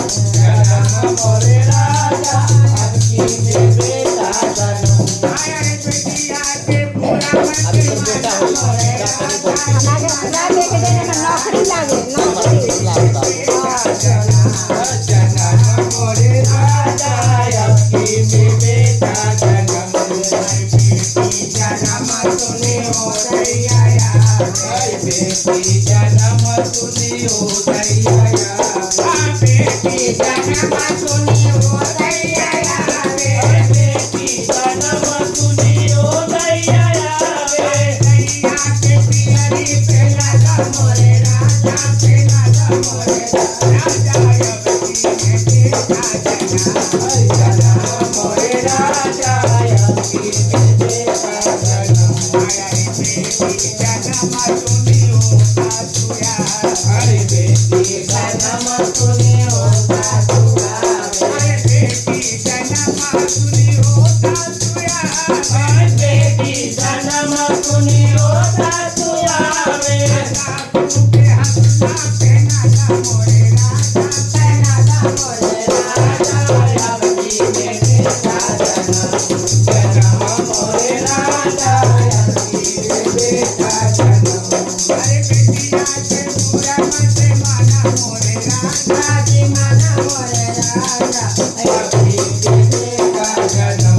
जन्म मोरे राजा अबकी में बेटा जन्म आया रे बेटिया के पूरा मन बेटा हो हमारे पूरा लेके देने में नौकरी लागे नौकरी जन्म मोरे राजा अबकी में बेटा जन्म बेटी जन्म सुनी हो दैया बेटी जन्म सुनी हो दैया बेटी जन्म सुनी हो दैया बेटी जन्म सुनी हो दैया दैया के पियरी पेला मोरे राजा पेला मोरे राजा बेटी बेटा जन्म मोरे राजा अबकी में बेटा जन्म आया बेटी जन्म सुनी हो सासुया अरे बेटी जन्म सुनी हो सासुया अरे बेटी जन्म सुनी हो सासुया अरे बेटी जन्म सुनी हो सासुया सासू के हंसना पहना मोरे राजा पहना मोरे राजा अबकी में बेटा जन्म मोरे राजा अबकी में बेटा जन्म अरे बेटिया के पूरा मत माना मोरे राजा जी माना मोरे राजा अबकी में बेटा जन्म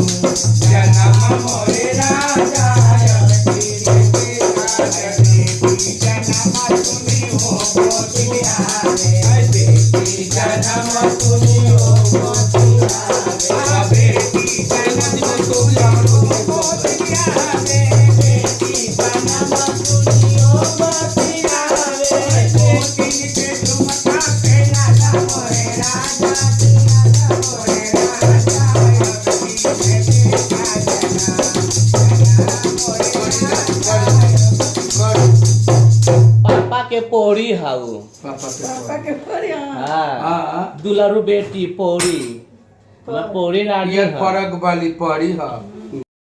मोरे राजा अबकी में बेटा जन्म सुनी हो गोतिया रे बेटी जन्म सुनी हो गोतिया रे बेटी जन्म सुनी हो गोतिया रे बेटी जन्म सुनी हो गोतिया रे बेटी के झुमका पहना मोरे राजा दिया मोरे राजा अबकी में बेटा जन्म मोरे राजा पापा के पोरी हाउ पापा के हाँ दुलारू बेटी पोरी पोरी नारी ये फरक वाली पड़ी है